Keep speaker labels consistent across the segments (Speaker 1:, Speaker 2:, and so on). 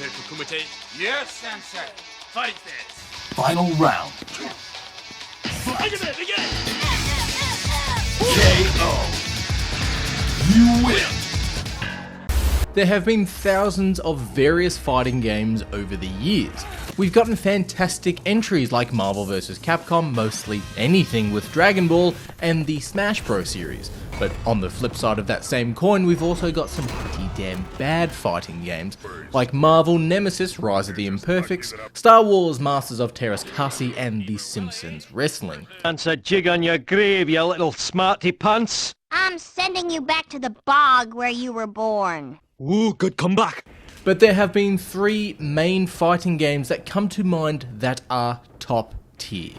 Speaker 1: prepared for Kumite?
Speaker 2: Yes, Sensei.
Speaker 1: Fight then!
Speaker 3: Final round.
Speaker 1: Fight a minute, begin!
Speaker 3: KO. You win.
Speaker 4: There have been thousands of various fighting games over the years. We've gotten fantastic entries like Marvel vs. Capcom, mostly anything with Dragon Ball, and the Smash Bros series. But on the flip side of that same coin, we've also got some pretty damn bad fighting games, like Marvel Nemesis Rise of the Imperfects, Star Wars Masters of Terraskasi, and The Simpsons Wrestling.
Speaker 5: Dance a jig on your grave, you little smarty pants.
Speaker 6: I'm sending you back to the bog where you were born.
Speaker 5: Ooh, good comeback.
Speaker 4: But there have been three main fighting games that come to mind that are top tier.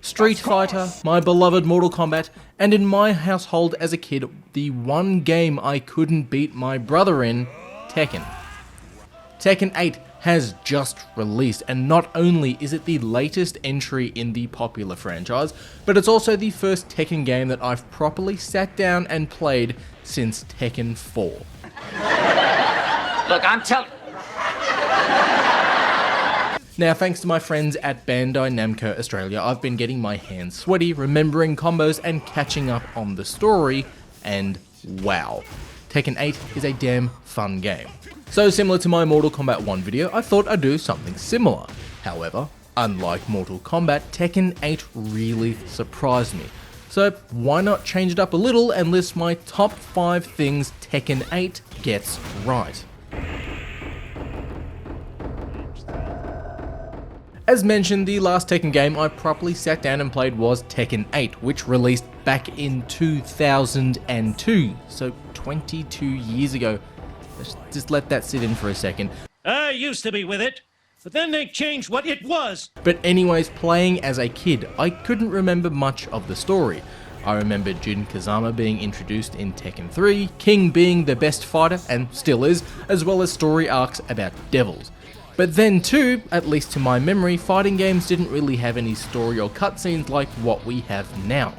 Speaker 4: Street Fighter, my beloved Mortal Kombat, and in my household as a kid, the one game I couldn't beat my brother in, Tekken. Tekken 8 has just released, and not only is it the latest entry in the popular franchise, but it's also the first Tekken game that I've properly sat down and played since Tekken 4.
Speaker 2: Look, I'm telling...
Speaker 4: Now, thanks to my friends at Bandai Namco Australia, I've been getting my hands sweaty, remembering combos and catching up on the story, and wow. Tekken 8 is a damn fun game. So similar to my Mortal Kombat 1 video, I thought I'd do something similar. However, unlike Mortal Kombat, Tekken 8 really surprised me. So why not change it up a little and list my top 5 things Tekken 8 gets right. As mentioned, the last Tekken game I properly sat down and played was Tekken 8, which released back in 2002, so 22 years ago. Let's just let that sit in for a second.
Speaker 5: I used to be with it, but then they changed what it was.
Speaker 4: But anyways, playing as a kid, I couldn't remember much of the story. I remember Jin Kazama being introduced in Tekken 3, King being the best fighter, and still is, as well as story arcs about devils. But then too, at least to my memory, fighting games didn't really have any story or cutscenes like what we have now.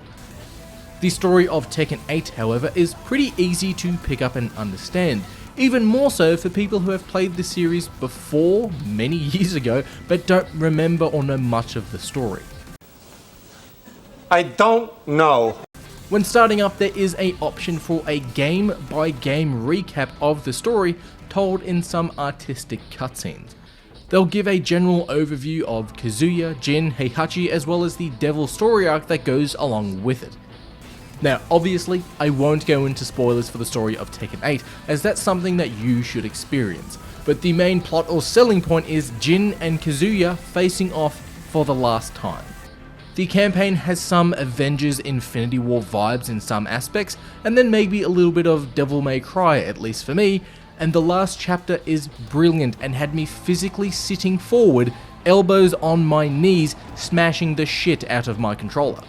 Speaker 4: The story of Tekken 8, however, is pretty easy to pick up and understand, even more so for people who have played the series before, many years ago, but don't remember or know much of the story.
Speaker 7: I don't know.
Speaker 4: When starting up, there is an option for a game-by-game recap of the story told in some artistic cutscenes. They'll give a general overview of Kazuya, Jin, Heihachi, as well as the devil story arc that goes along with it. Now, obviously, I won't go into spoilers for the story of Tekken 8, as that's something that you should experience, but the main plot or selling point is Jin and Kazuya facing off for the last time. The campaign has some Avengers Infinity War vibes in some aspects, and then maybe a little bit of Devil May Cry, at least for me, and the last chapter is brilliant and had me physically sitting forward, elbows on my knees, smashing the shit out of my controller.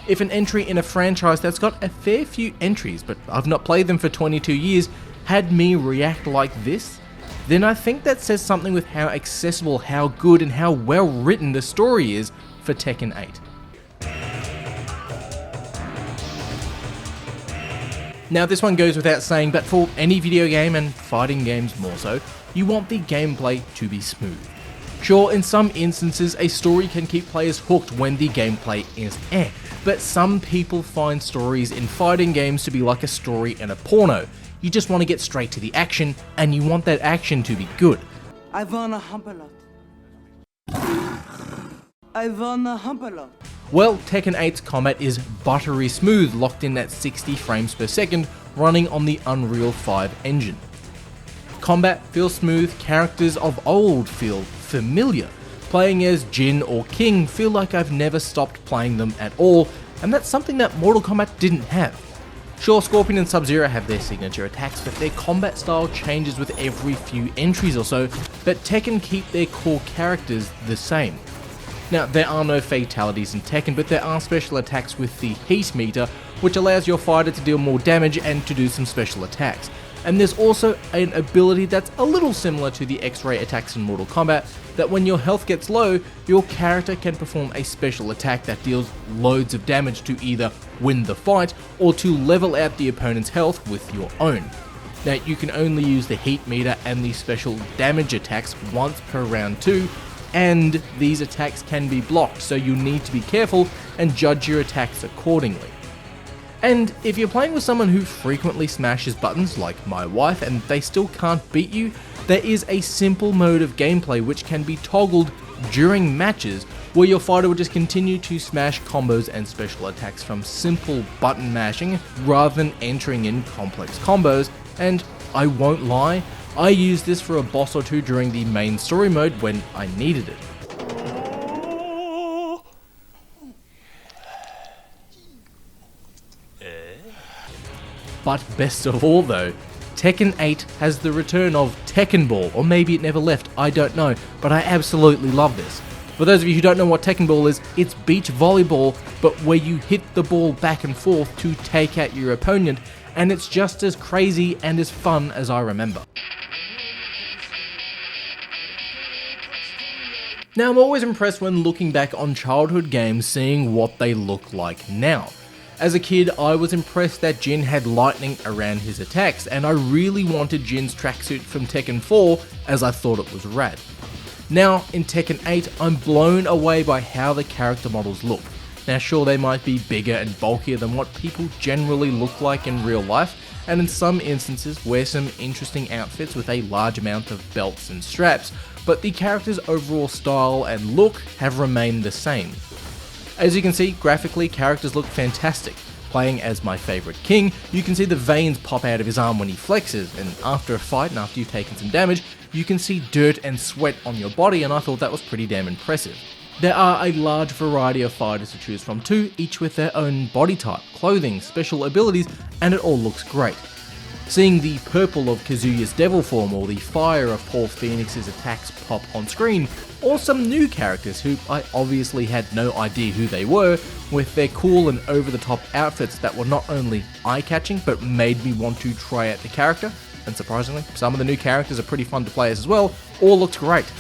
Speaker 4: If an entry in a franchise that's got a fair few entries, but I've not played them for 22 years, had me react like this, then I think that says something with how accessible, how good, and how well written the story is for Tekken 8. Now this one goes without saying, but for any video game, and fighting games more so, you want the gameplay to be smooth. Sure, in some instances a story can keep players hooked when the gameplay is but some people find stories in fighting games to be like a story in a porno. You just want to get straight to the action, and you want that action to be good.
Speaker 8: I wanna hump a lot. I wanna hump a lot.
Speaker 4: Well, Tekken 8's combat is buttery smooth, locked in at 60 frames per second, running on the Unreal 5 engine. Combat feels smooth, characters of old feel familiar. Playing as Jin or King feel like I've never stopped playing them at all, and that's something that Mortal Kombat didn't have. Sure, Scorpion and Sub-Zero have their signature attacks, but their combat style changes with every few entries or so, but Tekken keep their core characters the same. Now, there are no fatalities in Tekken, but there are special attacks with the heat meter, which allows your fighter to deal more damage and to do some special attacks. And there's also an ability that's a little similar to the X-ray attacks in Mortal Kombat, that when your health gets low, your character can perform a special attack that deals loads of damage to either win the fight or to level out the opponent's health with your own. Now you can only use the heat meter and the special damage attacks once per round too, and these attacks can be blocked, so you need to be careful and judge your attacks accordingly. And if you're playing with someone who frequently smashes buttons, like my wife, and they still can't beat you, there is a simple mode of gameplay which can be toggled during matches, where your fighter will just continue to smash combos and special attacks from simple button mashing rather than entering in complex combos. And I won't lie, I used this for a boss or two during the main story mode when I needed it. But best of all though, Tekken 8 has the return of Tekken Ball, or maybe it never left, I don't know, but I absolutely love this. For those of you who don't know what Tekken Ball is, it's beach volleyball, but where you hit the ball back and forth to take out your opponent, and it's just as crazy and as fun as I remember. Now I'm always impressed when looking back on childhood games seeing what they look like now. As a kid, I was impressed that Jin had lightning around his attacks, and I really wanted Jin's tracksuit from Tekken 4 as I thought it was rad. Now, in Tekken 8, I'm blown away by how the character models look. Now sure, they might be bigger and bulkier than what people generally look like in real life, and in some instances wear some interesting outfits with a large amount of belts and straps, but the character's overall style and look have remained the same. As you can see, graphically, characters look fantastic. Playing as my favourite King, you can see the veins pop out of his arm when he flexes, and after a fight and after you've taken some damage, you can see dirt and sweat on your body, and I thought that was pretty damn impressive. There are a large variety of fighters to choose from too, each with their own body type, clothing, special abilities, and it all looks great. Seeing the purple of Kazuya's devil form or the fire of Paul Phoenix's attacks pop on screen, or some new characters who I obviously had no idea who they were, with their cool and over-the-top outfits that were not only eye-catching but made me want to try out the character, and surprisingly, some of the new characters are pretty fun to play as well, all looked great.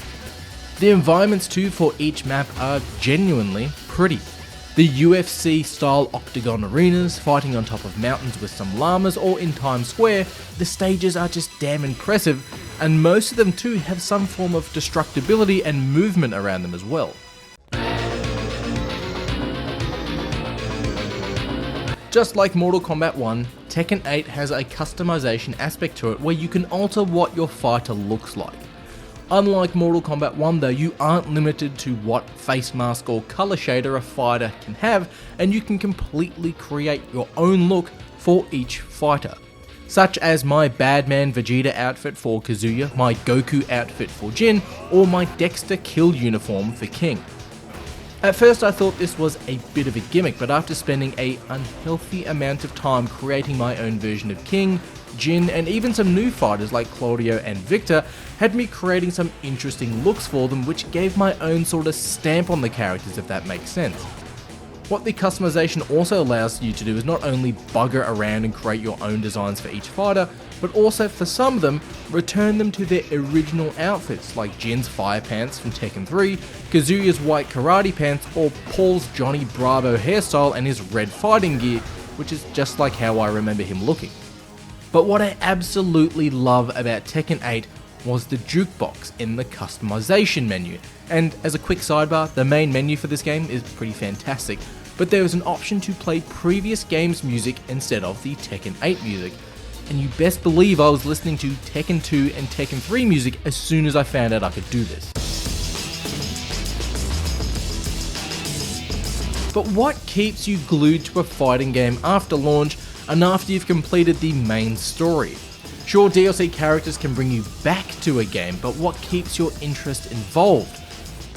Speaker 4: The environments too for each map are genuinely pretty. The UFC style octagon arenas, fighting on top of mountains with some llamas, or in Times Square, the stages are just damn impressive, and most of them too have some form of destructibility and movement around them as well. Just like Mortal Kombat 1, Tekken 8 has a customization aspect to it where you can alter what your fighter looks like. Unlike Mortal Kombat 1 though, you aren't limited to what face mask or colour shader a fighter can have, and you can completely create your own look for each fighter. Such as my Badman Vegeta outfit for Kazuya, my Goku outfit for Jin, or my Dexter Kill uniform for King. At first I thought this was a bit of a gimmick, but after spending an unhealthy amount of time creating my own version of King, Jin, and even some new fighters like Claudio and Victor, had me creating some interesting looks for them, which gave my own sort of stamp on the characters, if that makes sense. What the customization also allows you to do is not only bugger around and create your own designs for each fighter, but also for some of them, return them to their original outfits, like Jin's fire pants from Tekken 3, Kazuya's white karate pants, or Paul's Johnny Bravo hairstyle and his red fighting gear, which is just like how I remember him looking. But what I absolutely love about Tekken 8 was the jukebox in the customization menu. And as a quick sidebar, the main menu for this game is pretty fantastic, but there is an option to play previous games music instead of the Tekken 8 music. And you best believe I was listening to Tekken 2 and Tekken 3 music as soon as I found out I could do this. But what keeps you glued to a fighting game after launch and after you've completed the main story? Sure, DLC characters can bring you back to a game, but what keeps your interest involved?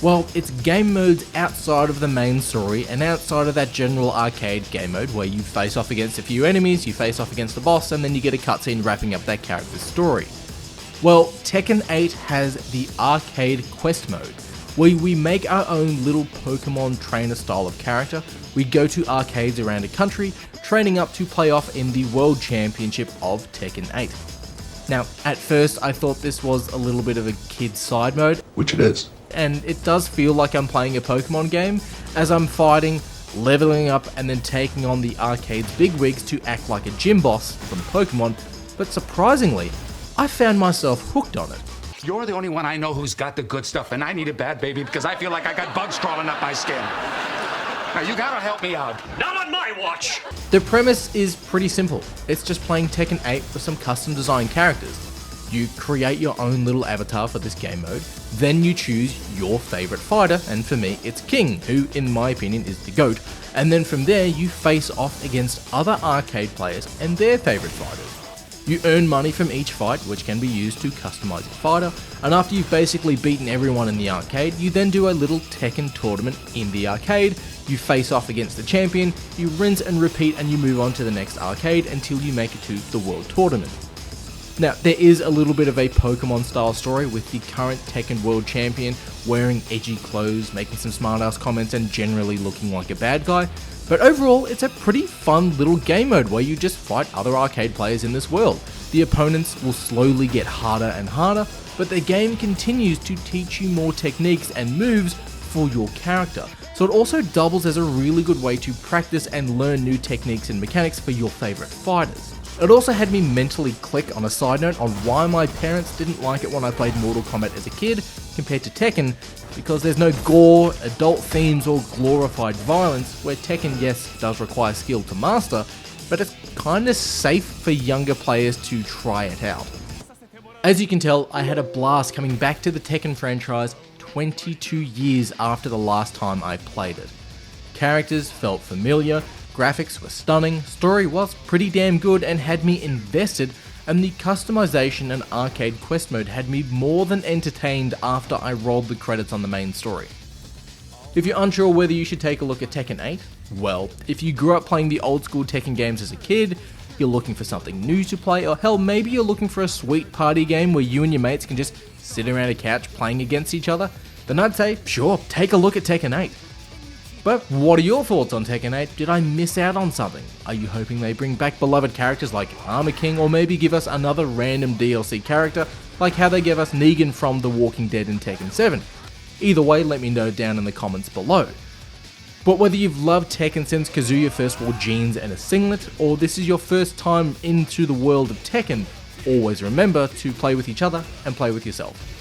Speaker 4: Well, it's game modes outside of the main story and outside of that general arcade game mode where you face off against a few enemies, you face off against the boss, and then you get a cutscene wrapping up that character's story. Well, Tekken 8 has the arcade quest mode, where we make our own little Pokemon trainer style of character. We go to arcades around a country, training up to play off in the World Championship of Tekken 8. Now, at first I thought this was a little bit of a kid's side mode,
Speaker 3: Which it is.
Speaker 4: and it does feel like I'm playing a Pokemon game, as I'm fighting, leveling up, and then taking on the arcade's bigwigs to act like a gym boss from Pokemon, but surprisingly, I found myself hooked on it.
Speaker 2: You're the only one I know who's got the good stuff, and I need it bad, baby, because I feel like I got bugs crawling up my skin. Now, you gotta help me out.
Speaker 1: Not on my watch!
Speaker 4: The premise is pretty simple. It's just playing Tekken 8 with some custom designed characters. You create your own little avatar for this game mode, then you choose your favorite fighter, and for me it's King, who in my opinion is the GOAT, and then from there you face off against other arcade players and their favorite fighters. You earn money from each fight, which can be used to customize your fighter, and after you've basically beaten everyone in the arcade, you then do a little Tekken tournament in the arcade. You face off against the champion, you rinse and repeat, and you move on to the next arcade until you make it to the world tournament. Now, there is a little bit of a Pokemon style story with the current Tekken world champion wearing edgy clothes, making some smart-ass comments, and generally looking like a bad guy. But overall, it's a pretty fun little game mode where you just fight other arcade players in this world. The opponents will slowly get harder and harder, but the game continues to teach you more techniques and moves for your character. So it also doubles as a really good way to practice and learn new techniques and mechanics for your favorite fighters. It also had me mentally click on a side note on why my parents didn't like it when I played Mortal Kombat as a kid compared to Tekken, because there's no gore, adult themes, or glorified violence, where Tekken, yes, does require skill to master, but it's kinda safe for younger players to try it out. As you can tell, I had a blast coming back to the Tekken franchise 22 years after the last time I played it. Characters felt familiar, graphics were stunning, story was pretty damn good and had me invested, and the customization and arcade quest mode had me more than entertained after I rolled the credits on the main story. If you're unsure whether you should take a look at Tekken 8, well, if you grew up playing the old school Tekken games as a kid, you're looking for something new to play, or hell, maybe you're looking for a sweet party game where you and your mates can just sit around a couch playing against each other, then I'd say, sure, take a look at Tekken 8. But what are your thoughts on Tekken 8? Did I miss out on something? Are you hoping they bring back beloved characters like Armor King, or maybe give us another random DLC character like how they gave us Negan from The Walking Dead in Tekken 7? Either way, let me know down in the comments below. But whether you've loved Tekken since Kazuya first wore jeans and a singlet, or this is your first time into the world of Tekken, always remember to play with each other and play with yourself.